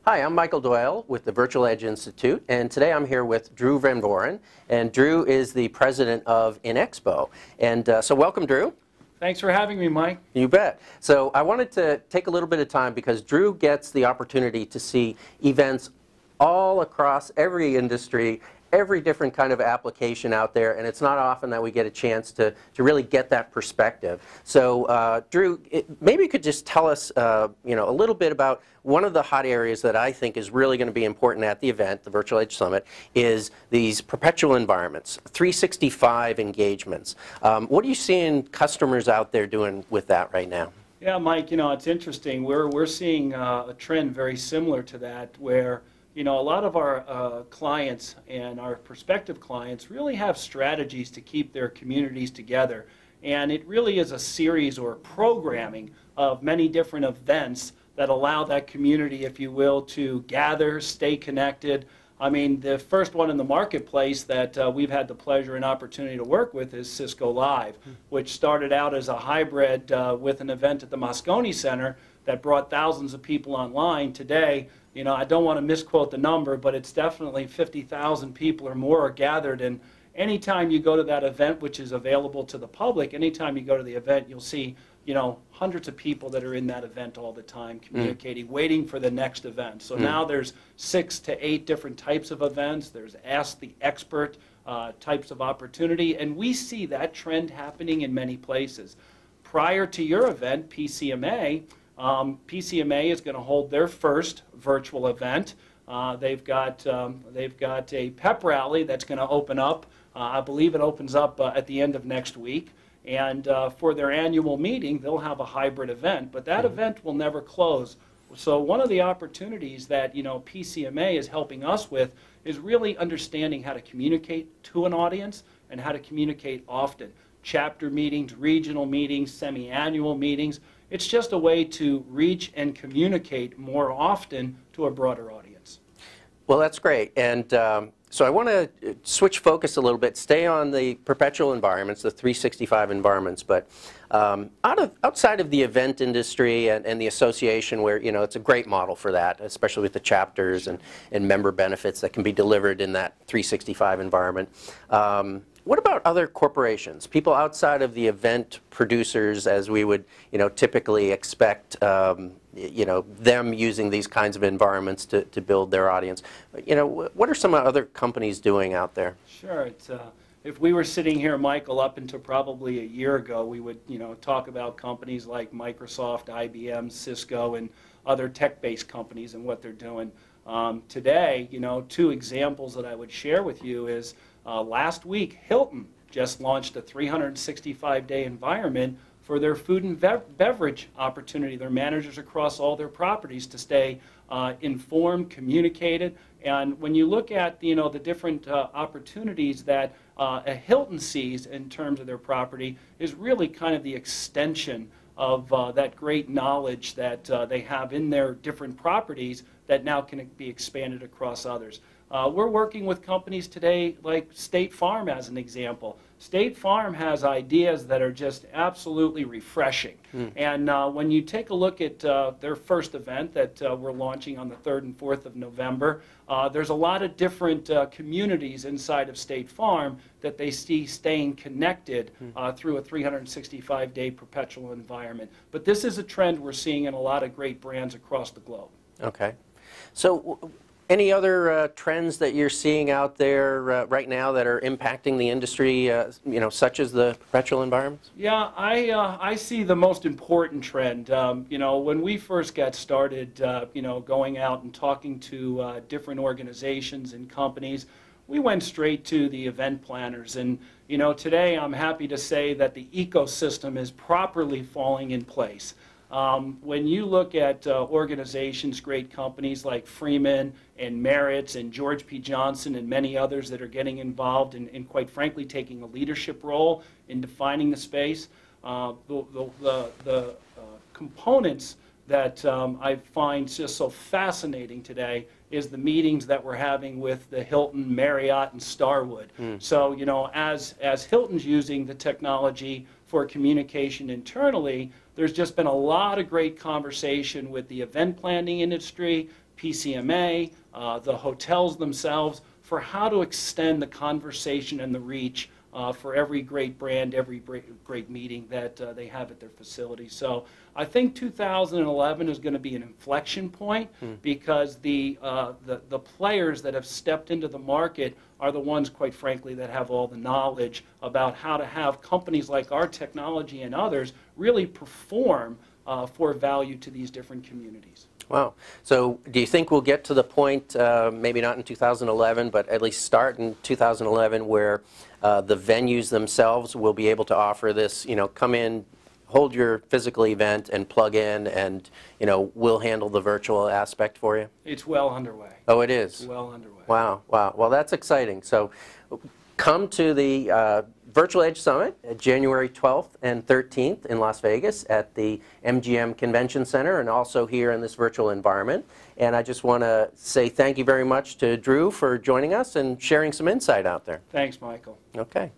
Hi, I'm Michael Doyle with the Virtual Edge Institute, and today I'm here with Drew VanVooren, and Drew is the president of INXPO. And so welcome, Drew. Thanks for having me, Mike. You bet. So I wanted to take a little bit of time because Drew gets the opportunity to see events all across every industry, every different kind of application out there, and it's not often that we get a chance to really get that perspective. So Drew, maybe you could just tell us a little bit about one of the hot areas that I think is really going to be important at the event, the Virtual Edge Summit, is these perpetual environments, 365 engagements. What are you seeing customers out there doing with that right now? Yeah, Mike, it's interesting. We're seeing a trend very similar to that where a lot of our clients and our prospective clients really have strategies to keep their communities together. And it really is a series or programming of many different events that allow that community, if you will, to gather, stay connected. I mean, the first one in the marketplace that we've had the pleasure and opportunity to work with is Cisco Live, which started out as a hybrid with an event at the Moscone Center that brought thousands of people online. Today, I don't want to misquote the number, but it's definitely 50,000 people or more are gathered. And anytime you go to that event, which is available to the public, anytime you go to the event, you'll see, hundreds of people that are in that event all the time, communicating, waiting for the next event. So now there's 6 to 8 different types of events. There's Ask the Expert types of opportunity, and we see that trend happening in many places. Prior to your event, PCMA, PCMA is going to hold their first virtual event. They've got a pep rally that's going to open up. I believe it opens up at the end of next week. And for their annual meeting, they'll have a hybrid event. But that event will never close. So one of the opportunities that PCMA is helping us with is really understanding how to communicate to an audience and how to communicate often. Chapter meetings, regional meetings, semi-annual meetings. It's just a way to reach and communicate more often to a broader audience. Well, that's great. And so I want to switch focus a little bit, stay on the perpetual environments, the 365 environments, but outside of the event industry and the association where, it's a great model for that, especially with the chapters and member benefits that can be delivered in that 365 environment. What about other corporations, people outside of the event producers, as we would, typically expect, them using these kinds of environments to build their audience? What are some other companies doing out there? Sure. If we were sitting here, Michael, up until probably a year ago, we would, talk about companies like Microsoft, IBM, Cisco, and other tech-based companies and what they're doing. Today, 2 examples that I would share with you is last week, Hilton just launched a 365-day environment for their food and beverage opportunity, their managers across all their properties to stay informed, communicated. And when you look at the different opportunities that a Hilton sees in terms of their property is really kind of the extension of that great knowledge that they have in their different properties that now can be expanded across others. We're working with companies today like State Farm as an example. State Farm has ideas that are just absolutely refreshing. And when you take a look at their first event that we're launching on the 3rd and 4th of November, there's a lot of different communities inside of State Farm that they see staying connected through a 365-day perpetual environment. But this is a trend we're seeing in a lot of great brands across the globe. Okay. So any other trends that you're seeing out there right now that are impacting the industry, such as the perpetual environments? Yeah, I see the most important trend. When we first got started, going out and talking to different organizations and companies, we went straight to the event planners. And today I'm happy to say that the ecosystem is properly falling in place. When you look at organizations, great companies like Freeman and Merritt's and George P. Johnson and many others that are getting involved and quite frankly taking a leadership role in defining the space, the components that I find just so fascinating today is the meetings that we're having with the Hilton, Marriott, and Starwood. So, as Hilton's using the technology for communication internally, there's just been a lot of great conversation with the event planning industry, PCMA, the hotels themselves, for how to extend the conversation and the reach for every great brand, every great meeting that they have at their facility. So I think 2011 is going to be an inflection point because the players that have stepped into the market are the ones, quite frankly, that have all the knowledge about how to have companies like our technology and others really perform for value to these different communities. Wow. So do you think we'll get to the point, maybe not in 2011, but at least start in 2011, where the venues themselves will be able to offer this, come in, hold your physical event and plug in, and, we'll handle the virtual aspect for you? It's well underway. Oh, it is? It's well underway. Wow, wow. Well, that's exciting. So come to the Virtual Edge Summit at January 12th and 13th in Las Vegas at the MGM Convention Center, and also here in this virtual environment. And I just want to say thank you very much to Drew for joining us and sharing some insight out there. Thanks, Michael. Okay.